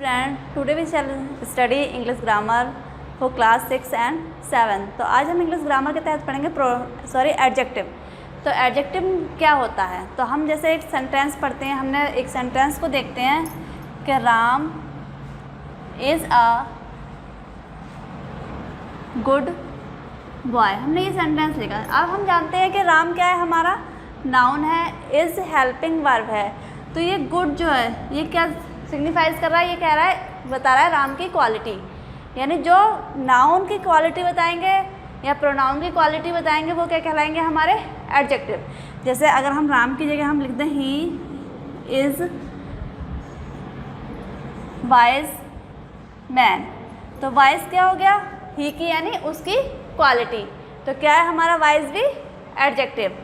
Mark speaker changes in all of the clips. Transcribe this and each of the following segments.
Speaker 1: Friend, today we shall study English grammar for class 6 and 7। तो आज हम English grammar के तहत पढ़ेंगे एडजेक्टिव। तो एडजेक्टिव क्या होता है? तो हम जैसे एक सेंटेंस पढ़ते हैं, हमने एक सेंटेंस को देखते हैं कि Ram is a good boy. हमने ये सेंटेंस लिखा। अब हम जानते हैं कि राम क्या है, हमारा नाउन है, इज़ हेल्पिंग वर्ब है। तो ये गुड जो है ये क्या सिग्निफाइज कर रहा है? ये कह रहा है, बता रहा है राम की क्वालिटी, यानी जो नाउन की क्वालिटी बताएंगे या प्रोनाउन की क्वालिटी बताएंगे वो क्या कहलाएंगे? हमारे एडजेक्टिव। जैसे अगर हम राम की जगह हम लिख दें ही इज़ वाइज मैन, तो वाइज क्या हो गया? ही की यानी उसकी क्वालिटी। तो क्या है हमारा वाइज भी एडजेक्टिव।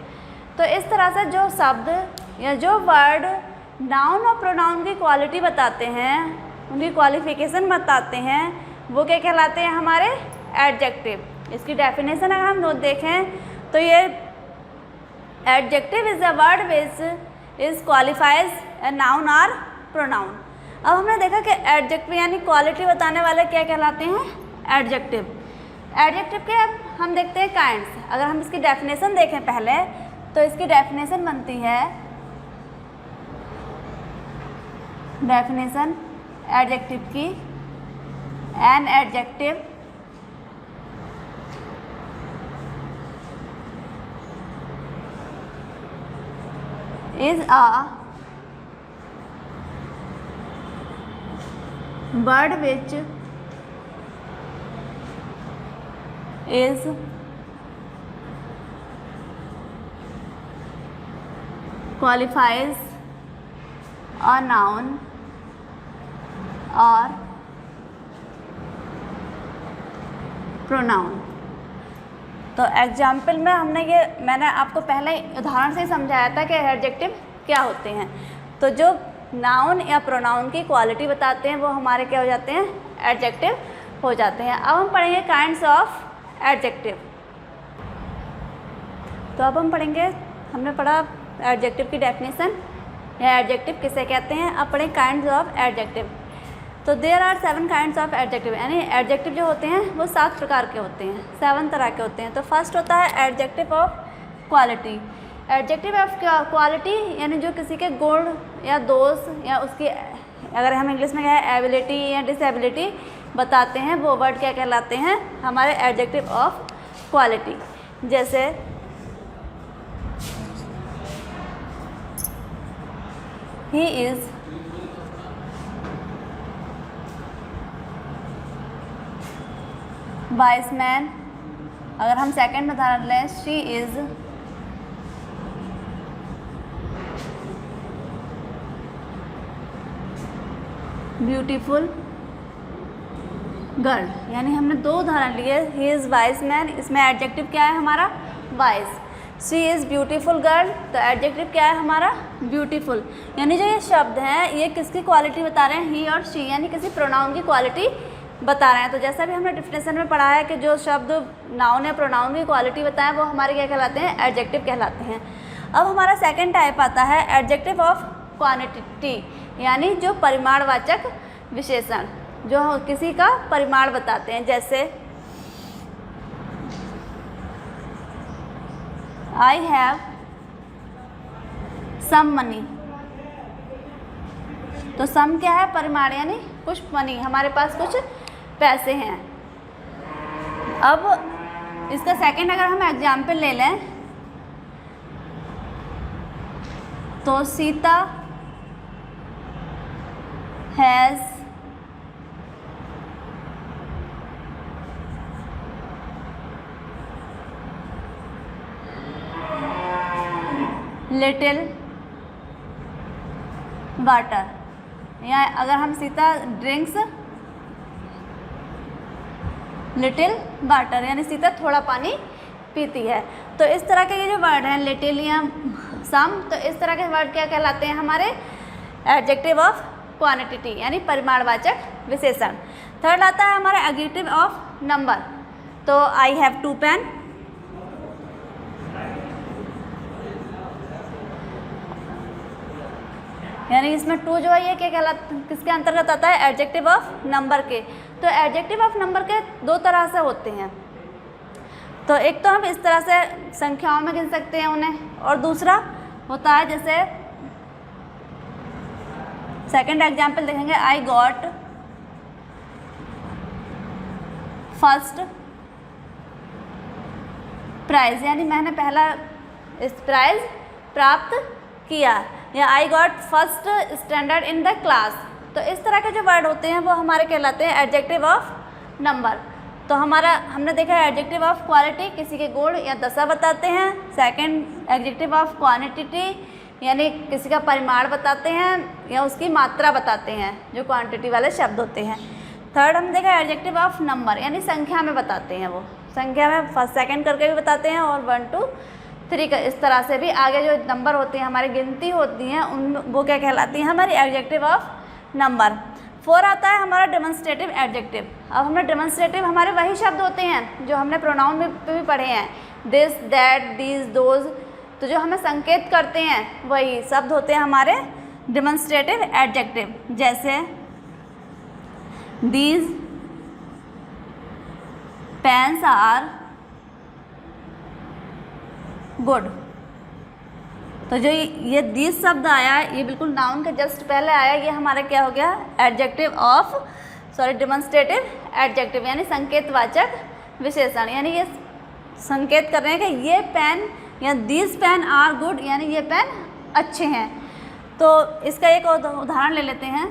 Speaker 1: तो इस तरह से जो शब्द या जो वर्ड नाउन और प्रोनाउन की क्वालिटी बताते हैं, उनकी क्वालिफिकेशन बताते हैं, वो क्या कहलाते हैं? हमारे एडजेक्टिव। इसकी डेफिनेशन अगर हम देखें तो ये adjective is a word which is qualifies a noun और प्रोनाउन। अब हमने देखा कि एडजेक्टिव यानी क्वालिटी बताने वाले क्या कहलाते हैं? एडजेक्टिव। एडजेक्टिव के अब हम देखते हैं काइंड्स। अगर हम इसकी डेफिनेशन देखें पहले, तो इसकी डेफिनेशन बनती है, डेफिनेशन एडजेक्टिव की, an adjective is a word which is qualifies a noun or pronoun। तो एग्जाम्पल में मैंने आपको पहले उदाहरण से ही समझाया था कि एडजेक्टिव क्या होते हैं। तो जो नाउन या प्रोनाउन की क्वालिटी बताते हैं वो हमारे क्या हो जाते हैं? एडजेक्टिव हो जाते हैं। अब हम पढ़ेंगे काइंड्स ऑफ एडजेक्टिव। तो अब हम पढ़ेंगे, हमने पढ़ा एडजेक्टिव की डेफिनेशन या एडजेक्टिव किसे कहते हैं। अब पढ़ें काइंड्स ऑफ एडजेक्टिव। तो there are 7 kinds of adjective, यानी एडजेक्टिव जो होते हैं वो 7 प्रकार के होते हैं, 7 तरह के होते हैं। तो फर्स्ट होता है adjective of quality. Adjective of quality यानी जो किसी के गुण या दोष या उसकी, अगर हम इंग्लिश में कहें एबिलिटी या डिसेबिलिटी बताते हैं, वो वर्ड क्या कहलाते हैं? हमारे एडजेक्टिव ऑफ क्वालिटी। जैसे ही इज़ वाइज मैन। अगर हम सेकंड उदाहरण लें, शी इज़ ब्यूटीफुल गर्ल। यानी हमने 2 उदाहरण लिए। ही इज़ वाइज मैन, इसमें एडजेक्टिव क्या है हमारा? Wise. She is beautiful girl, तो एडजेक्टिव क्या है हमारा? ब्यूटीफुल। यानी जो ये शब्द हैं ये किसकी क्वालिटी बता रहे हैं? ही और शी, यानी किसी प्रोनाउन की क्वालिटी बता रहे हैं। तो जैसा भी हमने डेफिनेशन में पढ़ा है कि जो शब्द नाउन या प्रोनाउन की क्वालिटी बताएं वो हमारे क्या कहलाते हैं? एडजेक्टिव कहलाते हैं। अब हमारा सेकंड टाइप आता है एडजेक्टिव ऑफ क्वांटिटी, यानी जो परिमाणवाचक विशेषण जो किसी का परिमाण बताते हैं। जैसे आई हैव सम मनी। तो सम क्या है? परिमाण, यानी कुछ मनी, हमारे पास कुछ पैसे हैं। अब इसका सेकंड अगर हम एग्जाम्पल ले लें, तो सीता हैज़ लिटिल वाटर, या अगर हम सीता ड्रिंक्स लिटिल वाटर, यानी सीता थोड़ा पानी पीती है। तो इस तरह के ये जो वर्ड हैं लिटिल या सम, तो इस तरह के वर्ड क्या कहलाते हैं? हमारे एडजेक्टिव ऑफ क्वांटिटी, यानी परिमाणवाचक विशेषण। थर्ड आता है हमारा एडजेक्टिव ऑफ नंबर। तो आई हैव 2 पेन, यानी इसमें टू जो है ये क्या कहलाता, किसके अंतर्गत आता है, एडजेक्टिव ऑफ नंबर के। तो एडजेक्टिव ऑफ नंबर के दो तरह से होते हैं, तो एक तो हम इस तरह से संख्याओं में गिन सकते हैं उन्हें, और दूसरा होता है जैसे सेकंड एग्जाम्पल देखेंगे, आई गॉट फर्स्ट प्राइज, यानी मैंने पहला इस प्राइज प्राप्त किया, या I got first standard in the class. तो इस तरह के जो वर्ड होते हैं वो हमारे कहलाते हैं एडजेक्टिव ऑफ नंबर। तो हमने देखा है एडजेक्टिव ऑफ क्वालिटी, किसी के गुण या दशा बताते हैं। सेकंड एडजेक्टिव ऑफ क्वांटिटी, यानी किसी का परिमाण बताते हैं या उसकी मात्रा बताते हैं, जो क्वांटिटी वाले शब्द होते हैं। थर्ड हम देखा एडजेक्टिव ऑफ नंबर, यानी संख्या में बताते हैं, वो संख्या में फर्स्ट सेकंड करके भी बताते हैं, और 1 2 3 का इस तरह से भी आगे जो नंबर होते हैं, हमारी गिनती होती हैं, उन वो क्या कहलाती हैं, हमारी एडजेक्टिव ऑफ नंबर। 4 आता है हमारा डेमोन्स्ट्रेटिव एडजेक्टिव। अब हमने डेमोन्स्ट्रेटिव, हमारे वही शब्द होते हैं जो हमने प्रोनाउन में भी पढ़े हैं, दिस दैट दीज दोज, तो जो हमें संकेत करते हैं वही शब्द होते हैं हमारे डेमोन्स्ट्रेटिव एडजेक्टिव। जैसे दीज पेन्स आर गुड, तो जो ये दीज शब्द आया, ये बिल्कुल नाउन के जस्ट पहले आया, ये हमारा क्या हो गया, एडजेक्टिव ऑफ डेमोन्स्ट्रेटिव एडजेक्टिव, यानी संकेतवाचक विशेषण। यानी ये संकेत कर रहे हैं कि ये पेन या दीज पेन आर गुड, यानी ये पेन अच्छे हैं। तो इसका एक उदाहरण ले लेते हैं,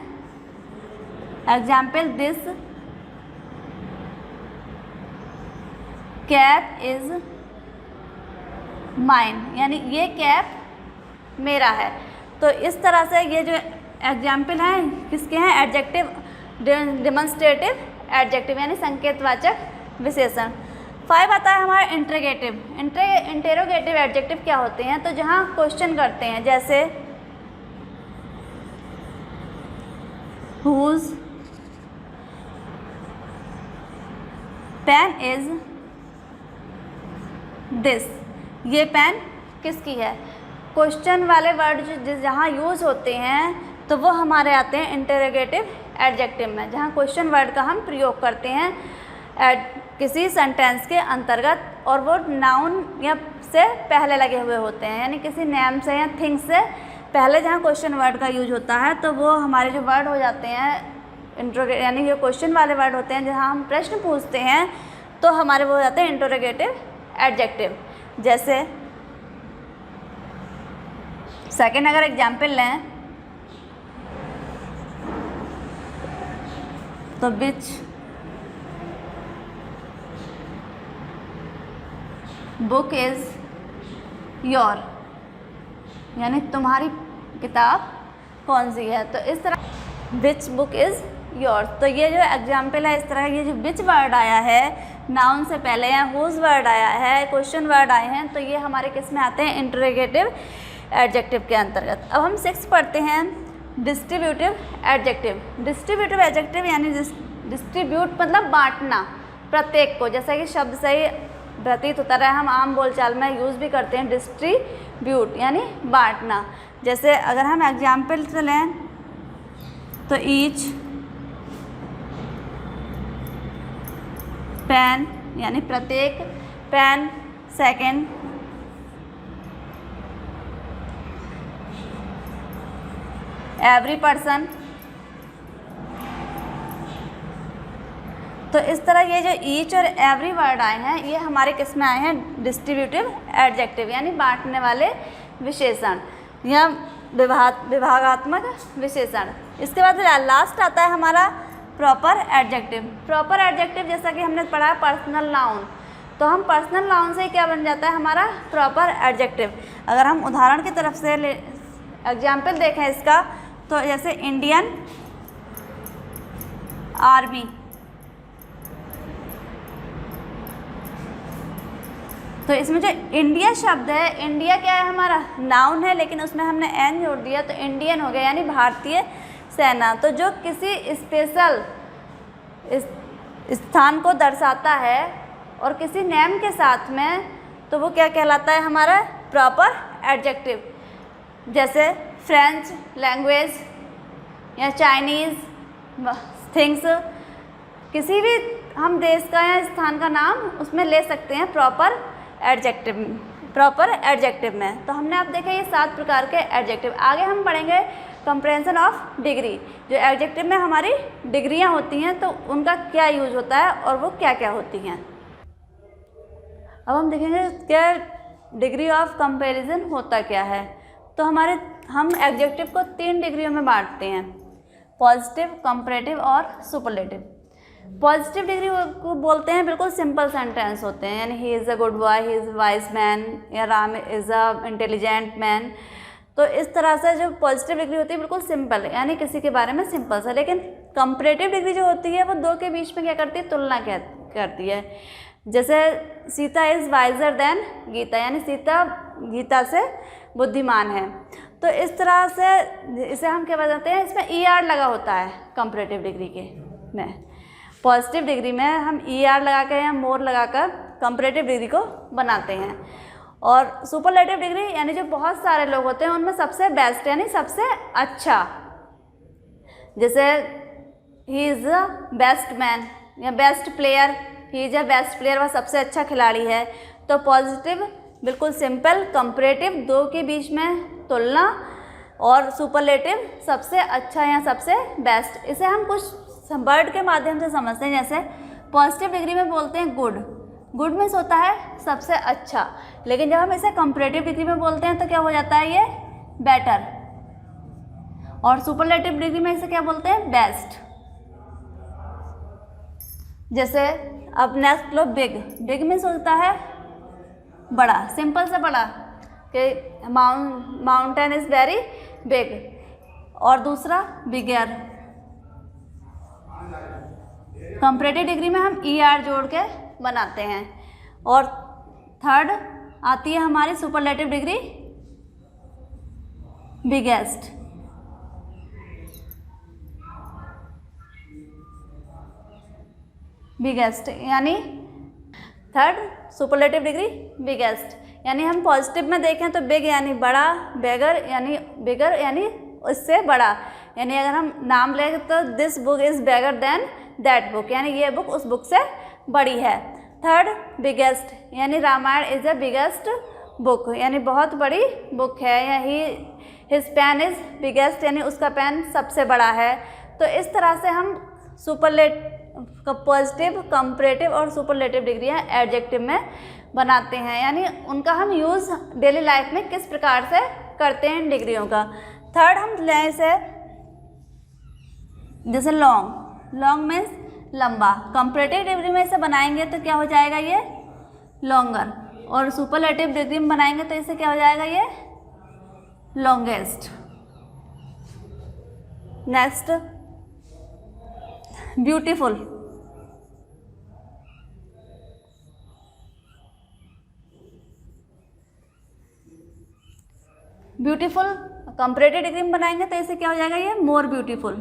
Speaker 1: example this cap is mine, यानी ये कैप मेरा है। तो इस तरह से ये जो एग्जाम्पल हैं किसके हैं, एडजेक्टिव डेमोन्स्ट्रेटिव एडजेक्टिव, यानी संकेतवाचक विशेषण। 5 आता है हमारा इंटरोगेटिव। इंटेरोगेटिव एडजेक्टिव क्या होते हैं, तो जहाँ क्वेश्चन करते हैं, जैसे whose पेन इज दिस, ये पेन किसकी है। क्वेश्चन वाले वर्ड जहाँ यूज़ होते हैं तो वो हमारे आते हैं इंटरोगेटिव एडजेक्टिव में, जहाँ क्वेश्चन वर्ड का हम प्रयोग करते हैं किसी सेंटेंस के अंतर्गत, और वो नाउन या से पहले लगे हुए होते हैं, यानी किसी नेम से या थिंग से पहले जहाँ क्वेश्चन वर्ड का यूज होता है, तो वो हमारे जो वर्ड हो जाते हैं यानी जो क्वेश्चन वाले वर्ड होते हैं, जहाँ हम प्रश्न पूछते हैं, तो हमारे वो हो जाते हैं इंटरोगेटिव एडजेक्टिव। जैसे सेकंड अगर एग्जाम्पल लें, तो विच बुक इज योर, यानी तुम्हारी किताब कौन सी है। तो इस तरह विच बुक इज योर, तो ये जो एग्जाम्पल है, इस तरह ये जो विच वर्ड आया है नाउन से पहले, या हुज वर्ड आया है, क्वेश्चन वर्ड आए हैं, तो ये हमारे किस में आते हैं, इंटरोगेटिव एडजेक्टिव के अंतर्गत। अब हम 6 पढ़ते हैं डिस्ट्रीब्यूटिव एडजेक्टिव। डिस्ट्रीब्यूटिव एडजेक्टिव यानी डिस्ट्रीब्यूट मतलब बांटना, प्रत्येक को, जैसा कि शब्द से ही प्रतीत होता है, हम आम बोलचाल में यूज़ भी करते हैं डिस्ट्रीब्यूट यानी बांटना। जैसे अगर हम एग्जाम्पल से लें, तो ईच पेन यानी प्रत्येक पेन, सेकंड एवरी पर्सन। तो इस तरह ये जो ईच और एवरी वर्ड आए हैं, ये हमारे किस में आए हैं, डिस्ट्रीब्यूटिव एडजेक्टिव यानी बांटने वाले विशेषण या विभागात्मक विशेषण। इसके बाद लास्ट आता है हमारा प्रॉपर एडजेक्टिव। प्रॉपर एडजेक्टिव जैसा कि हमने पढ़ा पर्सनल नाउन, तो हम पर्सनल नाउन से क्या बन जाता है हमारा प्रॉपर एडजेक्टिव। अगर हम उदाहरण की तरफ से एग्जाम्पल देखें इसका, तो जैसे इंडियन आर्मी, तो इसमें जो इंडिया शब्द है, इंडिया क्या है हमारा नाउन है, लेकिन उसमें हमने एन जोड़ दिया तो इंडियन हो गया यानी भारतीय सेना। तो जो किसी स्पेशल स्थान को दर्शाता है और किसी नेम के साथ में, तो वो क्या कहलाता है हमारा प्रॉपर एडजेक्टिव। जैसे फ्रेंच लैंग्वेज या चाइनीज़ थिंग्स, किसी भी हम देश का या स्थान का नाम उसमें ले सकते हैं प्रॉपर एडजेक्टिव में। तो हमने अब देखे ये 7 प्रकार के एडजेक्टिव। आगे हम पढ़ेंगे कंप्रेंशन ऑफ डिग्री, जो एडजेक्टिव में हमारी डिग्रियां होती हैं तो उनका क्या यूज होता है और वो क्या क्या होती हैं। अब हम देखेंगे क्या डिग्री ऑफ कंपैरिजन होता क्या है। तो हम एडजेक्टिव को 3 डिग्रियों में बांटते हैं, पॉजिटिव, कंपैरेटिव और सुपरलेटिव। पॉजिटिव डिग्री को बोलते हैं बिल्कुल सिंपल सेंटेंस होते हैं, यानी he is a good boy, he is a wise man, या Ram is a intelligent man. तो इस तरह से जो पॉजिटिव डिग्री होती है बिल्कुल सिंपल, यानी किसी के बारे में सिंपल सा। लेकिन कंपैरेटिव डिग्री जो होती है वो 2 के बीच में क्या करती है, तुलना करती है। जैसे Sita is wiser than Gita, यानी सीता गीता से बुद्धिमान है। तो इस तरह से इसे हम क्या बताते हैं, इसमें ER लगा होता है कंपैरेटिव डिग्री के में। पॉजिटिव डिग्री में हम ER लगा कर या मोर लगाकर कंपैरेटिव डिग्री को बनाते हैं। और सुपरलेटिव डिग्री यानी जो बहुत सारे लोग होते हैं उनमें सबसे बेस्ट यानी सबसे अच्छा, जैसे he is a best man या best player, he is a best player, वह सबसे अच्छा खिलाड़ी है। तो पॉजिटिव बिल्कुल सिंपल, कंपैरेटिव 2 के बीच में तुलना, और सुपरलेटिव सबसे अच्छा या सबसे बेस्ट। इसे हम कुछ वर्ड के माध्यम से समझते हैं। जैसे पॉजिटिव डिग्री में बोलते हैं गुड, गुड मीन्स होता है सबसे अच्छा, लेकिन जब हम इसे कंपैरेटिव डिग्री में बोलते हैं तो क्या हो जाता है, ये बेटर। और सुपरलेटिव डिग्री में इसे क्या बोलते हैं, बेस्ट। जैसे अब नेक्स्ट लो बिग, बिग मीन्स होता है बड़ा, सिंपल से बड़ा, कि माउंटेन इज़ वेरी बिग। और दूसरा बिगर, कंपैरेटिव डिग्री में हम ER जोड़ के बनाते हैं। और थर्ड आती है हमारी सुपरलेटिव डिग्री बिगेस्ट। बिगेस्ट यानी थर्ड सुपरलेटिव डिग्री बिगेस्ट, यानी हम पॉजिटिव में देखें तो बिग यानी बड़ा, बिगर यानी उससे बड़ा, यानी अगर हम नाम लें तो this book is bigger than that book, यानी ये बुक उस बुक से बड़ी है। थर्ड बिगेस्ट यानी Ramayana is the biggest book, यानी बहुत बड़ी बुक है। या हिज पेन इज़ बिगेस्ट यानी उसका पेन सबसे बड़ा है। तो इस तरह से हम पॉजिटिव, कंपैरेटिव और सुपरलेटिव डिग्रियाँ एडजेक्टिव में बनाते हैं, यानी उनका हम यूज़ डेली लाइफ में किस प्रकार से करते हैं इन डिग्रियों का। थर्ड हम लें इसे, जैसे लॉन्ग, लॉन्ग मीन्स लंबा। कंपैरेटिव डिग्री में इसे बनाएंगे तो क्या हो जाएगा, ये लॉन्गर। और सुपरलेटिव डिग्री में बनाएंगे तो इसे क्या हो जाएगा, ये longest. Next beautiful, beautiful comparative degree में बनाएंगे तो इसे क्या हो जाएगा, ये मोर ब्यूटीफुल।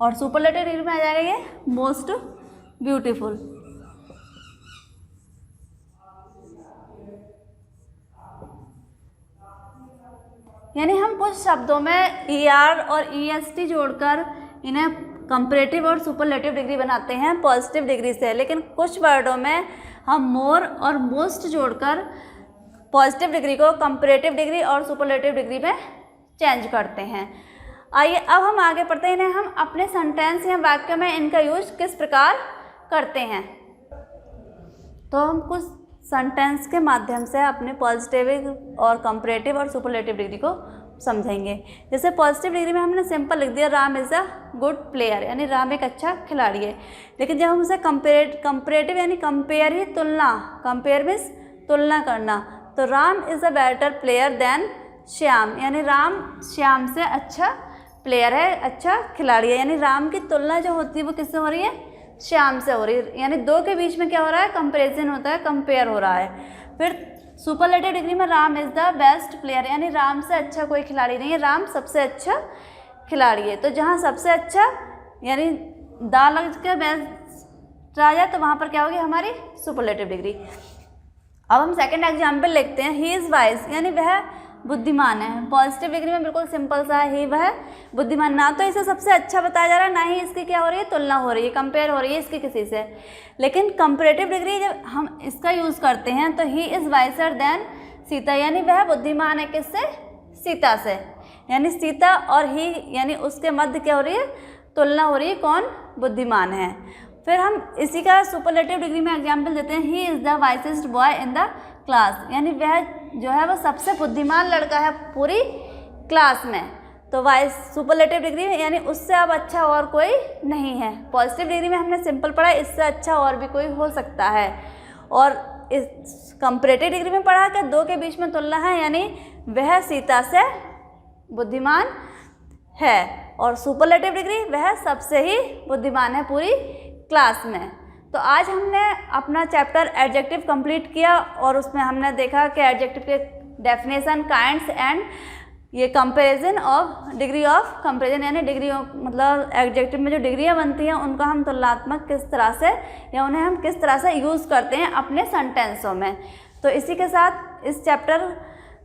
Speaker 1: और सुपरलेटिव डिग्री में आ जाएगा ये मोस्ट ब्यूटीफुल। यानी हम कुछ शब्दों में ER और EST जोड़कर इन्हें कंपैरेटिव और सुपरलेटिव डिग्री बनाते हैं पॉजिटिव डिग्री से, लेकिन कुछ वर्डों में हम मोर और मोस्ट जोड़कर पॉजिटिव डिग्री को कंपैरेटिव डिग्री और सुपरलेटिव डिग्री में चेंज करते हैं। आइए अब हम आगे पढ़ते हैं, इन्हें हम अपने सेंटेंस या वाक्य में इनका यूज किस प्रकार करते हैं। तो हम कुछ सेंटेंस के माध्यम से अपने पॉजिटिव और कंपैरेटिव और सुपरलेटिव डिग्री को समझेंगे। जैसे पॉजिटिव डिग्री में हमने सिंपल लिख दिया Ram is a good player, यानी राम एक अच्छा खिलाड़ी है। लेकिन जब हम उसे कंपैरेटिव यानी कंपेयर ही तुलना, कंपेयर मीन्स तुलना करना, तो Ram is a better player than Shyam, यानी राम श्याम से अच्छा प्लेयर है, अच्छा खिलाड़ी है। यानी राम की तुलना जो होती है वो किससे हो रही है, श्याम से हो रही है। यानी दो के बीच में क्या हो रहा है, कंपैरिजन होता है, कंपेयर हो रहा है। फिर सुपरलेटिव डिग्री में Ram is the best player, यानी राम से अच्छा कोई खिलाड़ी नहीं है, राम सबसे अच्छा खिलाड़ी है। तो जहाँ सबसे अच्छा यानी दा लग के बेस्ट आ जाए तो वहाँ पर क्या होगी हमारी सुपरलेटिव डिग्री। अब हम सेकंड एग्जाम्पल लिखते हैं, ही इज़ वाइज, यानी वह बुद्धिमान है। पॉजिटिव डिग्री में बिल्कुल सिंपल सा है, ही वह बुद्धिमान, ना तो इसे सबसे अच्छा बताया जा रहा है, ना ही इसकी क्या हो रही है, तुलना हो रही है, कंपेयर हो रही है इसकी किसी से। लेकिन कंपेरेटिव डिग्री जब हम इसका यूज़ करते हैं तो ही इज़ वाइसर देन सीता, यानी वह बुद्धिमान है किससे, सीता से, यानी सीता और ही यानी उसके मध्य क्या हो रही है, तुलना हो रही है, कौन बुद्धिमान है। फिर हम इसी का सुपरलेटिव डिग्री में एग्जाम्पल देते हैं, he is the wisest boy in the class, यानी वह जो है वो सबसे बुद्धिमान लड़का है पूरी क्लास में। तो वाइस सुपरलेटिव डिग्री में यानी उससे अब अच्छा और कोई नहीं है। पॉजिटिव डिग्री में हमने सिंपल पढ़ा, इससे अच्छा और भी कोई हो सकता है। और इस कंपैरेटिव डिग्री में पढ़ा कि दो के बीच में तुलना है, यानी वह सीता से बुद्धिमान है, और सुपरलेटिव डिग्री वह सबसे ही बुद्धिमान है पूरी क्लास में। तो आज हमने अपना चैप्टर एडजेक्टिव कंप्लीट किया और उसमें हमने देखा कि एडजेक्टिव के डेफिनेशन, काइंड्स एंड ये comparison of degree of comparison, यानी डिग्री ऑफ मतलब एडजेक्टिव में जो डिग्रियाँ बनती हैं उनका हम तुलनात्मक किस तरह से या उन्हें हम किस तरह से यूज़ करते हैं अपने सेंटेंसों में। तो इसी के साथ इस चैप्टर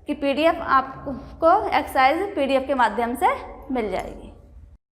Speaker 1: की PDF आपको एक्सरसाइज PDF के माध्यम से मिल जाएगी।